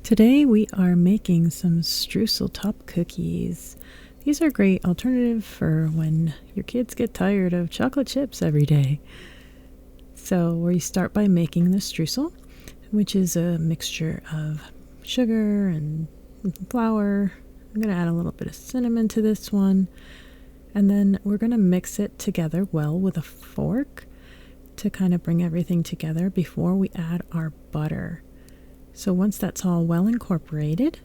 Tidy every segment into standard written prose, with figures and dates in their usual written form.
Today we are making some streusel top cookies. These are a great alternative for when your kids get tired of chocolate chips every day. So we start by making the streusel, which is a mixture of sugar and flour. I'm going to add a little bit of cinnamon to this one. And then we're going to mix it together well with a fork to kind of bring everything together before we add our butter. So once that's all well incorporated,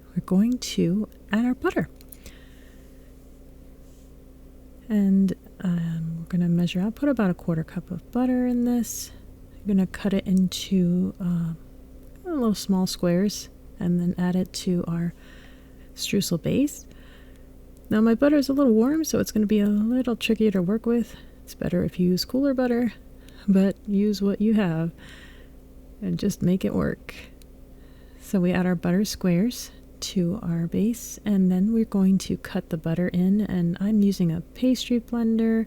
we're going to add our butter. And we're going to measure out, put about a 1/4 cup of butter in this. I'm going to cut it into little small squares and then add it to our streusel base. Now my butter is a little warm, so it's going to be a little trickier to work with. It's better if you use cooler butter, but use what you have and just make it work. So we add our butter squares to our base, and then we're going to cut the butter in, and I'm using a pastry blender,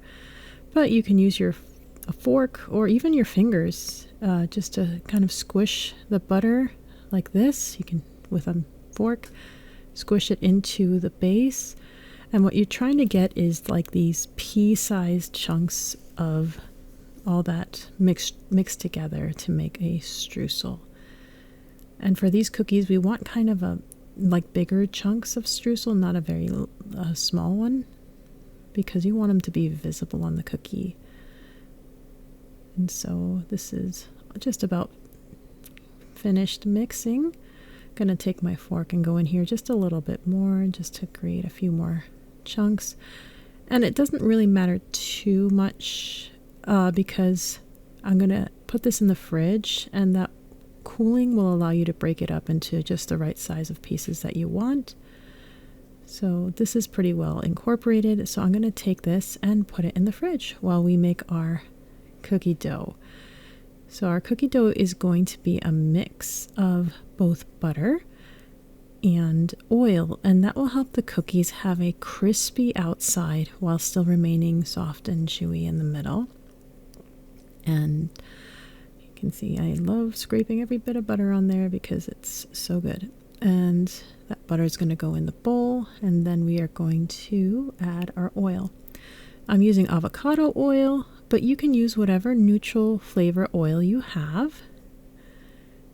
but you can use a fork or even your fingers just to kind of squish the butter like this. You can, with a fork, squish it into the base, and what you're trying to get is like these pea-sized chunks of all that mixed together to make a streusel. And for these cookies, we want kind of like bigger chunks of streusel, not a very small one, because you want them to be visible on the cookie. And so this is just about finished mixing. I'm gonna take my fork and go in here just a little bit more, just to create a few more chunks. And it doesn't really matter too much because I'm gonna put this in the fridge, and that cooling will allow you to break it up into just the right size of pieces that you want. So this is pretty well incorporated, so I'm going to take this and put it in the fridge while we make our cookie dough. So our cookie dough is going to be a mix of both butter and oil, and that will help the cookies have a crispy outside while still remaining soft and chewy in the middle. And you can see I love scraping every bit of butter on there because it's so good. And that butter is going to go in the bowl, and then we are going to add our oil. I'm using avocado oil, but you can use whatever neutral flavor oil you have.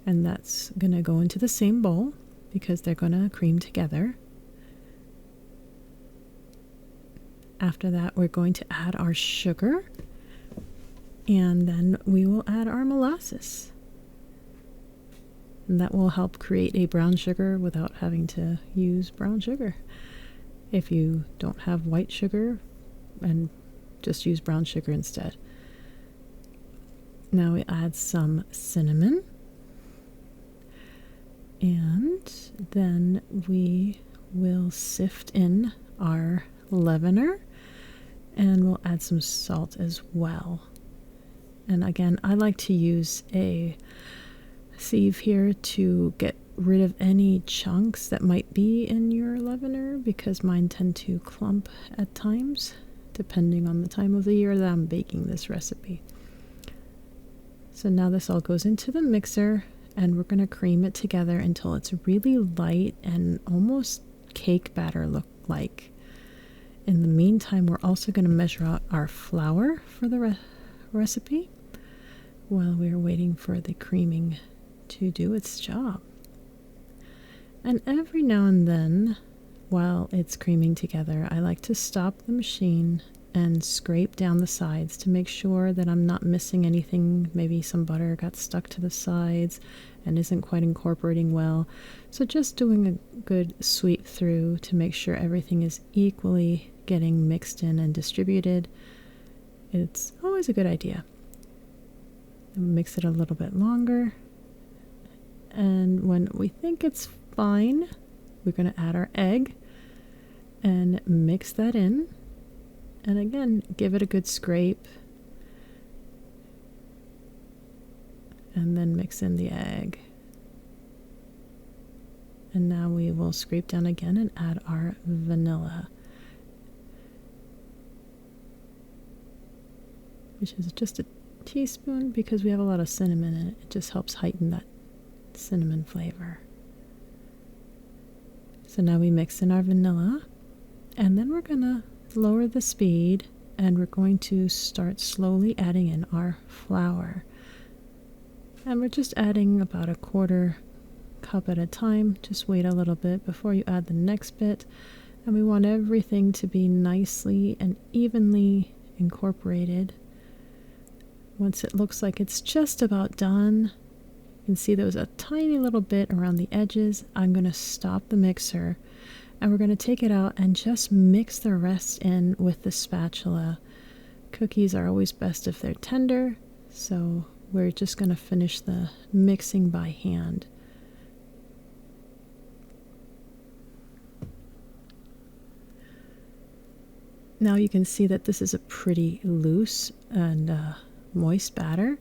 And that's going to go into the same bowl because they're going to cream together. After that, we're going to add our sugar. And then we will add our molasses. And that will help create a brown sugar without having to use brown sugar. If you don't have white sugar, and just use brown sugar instead. Now we add some cinnamon. And then we will sift in our leavener, and we'll add some salt as well. And again, I like to use a sieve here to get rid of any chunks that might be in your leavener, because mine tend to clump at times, depending on the time of the year that I'm baking this recipe. So now this all goes into the mixer, and we're going to cream it together until it's really light and almost cake batter look like. In the meantime, we're also going to measure out our flour for the recipe while we're waiting for the creaming to do its job. And every now and then, while it's creaming together, I like to stop the machine and scrape down the sides to make sure that I'm not missing anything. Maybe some butter got stuck to the sides and isn't quite incorporating well. So just doing a good sweep through to make sure everything is equally getting mixed in and distributed. It's always a good idea. Mix it a little bit longer, and when we think it's fine, we're going to add our egg and mix that in, and again give it a good scrape, and then mix in the egg. And now we will scrape down again and add our vanilla, which is just a teaspoon because we have a lot of cinnamon in it. It just helps heighten that cinnamon flavor. So now we mix in our vanilla, and then we're gonna lower the speed, and we're going to start slowly adding in our flour. And we're just adding about a quarter cup at a time. Just wait a little bit before you add the next bit. And we want everything to be nicely and evenly incorporated. Once it looks like it's just about done, you can see there was a tiny little bit around the edges. I'm going to stop the mixer, and we're going to take it out and just mix the rest in with the spatula. Cookies are always best if they're tender, so we're just going to finish the mixing by hand. Now you can see that this is a pretty loose and moist batter.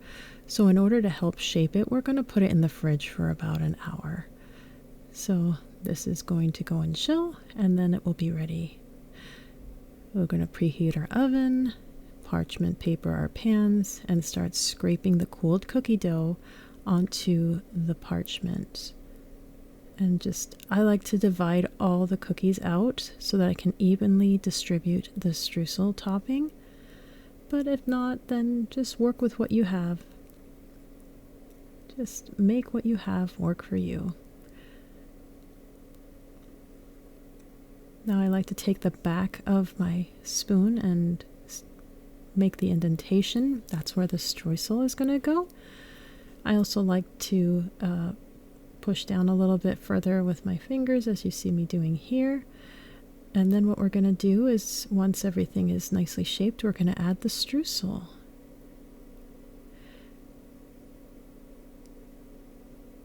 So in order to help shape it, we're going to put it in the fridge for about an hour. So this is going to go and chill, and then it will be ready. We're going to preheat our oven, parchment paper our pans, and start scraping the cooled cookie dough onto the parchment. And I like to divide all the cookies out so that I can evenly distribute the streusel topping. But if not, then just work with what you have. Just make what you have work for you. Now I like to take the back of my spoon and make the indentation. That's where the streusel is going to go. I also like to push down a little bit further with my fingers, as you see me doing here. And then what we're going to do is, once everything is nicely shaped, we're going to add the streusel.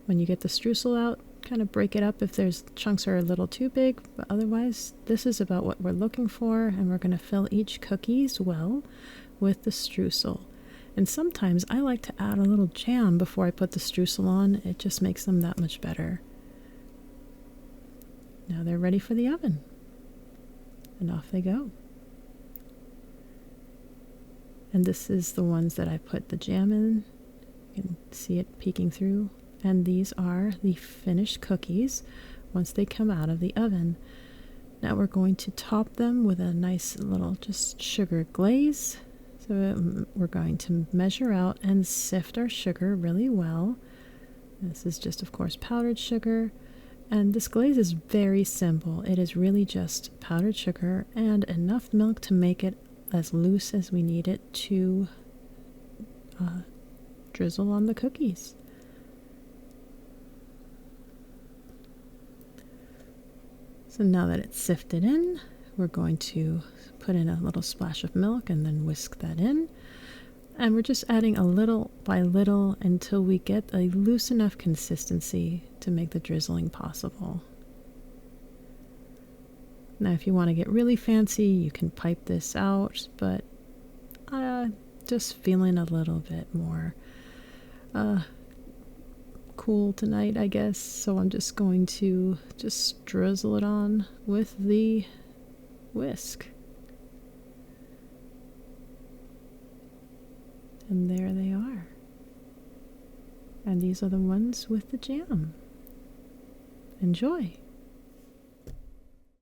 When you get the streusel out, kind of break it up if there's chunks are a little too big, but otherwise this is about what we're looking for, and we're going to fill each cookie as well with the streusel. And sometimes I like to add a little jam before I put the streusel on. It just makes them that much better. Now they're ready for the oven. And off they go. And this is the ones that I put the jam in. You can see it peeking through. And these are the finished cookies once they come out of the oven. Now we're going to top them with a nice little just sugar glaze. So we're going to measure out and sift our sugar really well. This is just, of course, powdered sugar. And this glaze is very simple. It is really just powdered sugar and enough milk to make it as loose as we need it to drizzle on the cookies. So now that it's sifted in, we're going to put in a little splash of milk and then whisk that in. And we're just adding a little by little until we get a loose enough consistency to make the drizzling possible. Now if you want to get really fancy, you can pipe this out, but just feeling a little bit more cool tonight, I guess. So I'm just going to just drizzle it on with the whisk. And there they are. And these are the ones with the jam. Enjoy!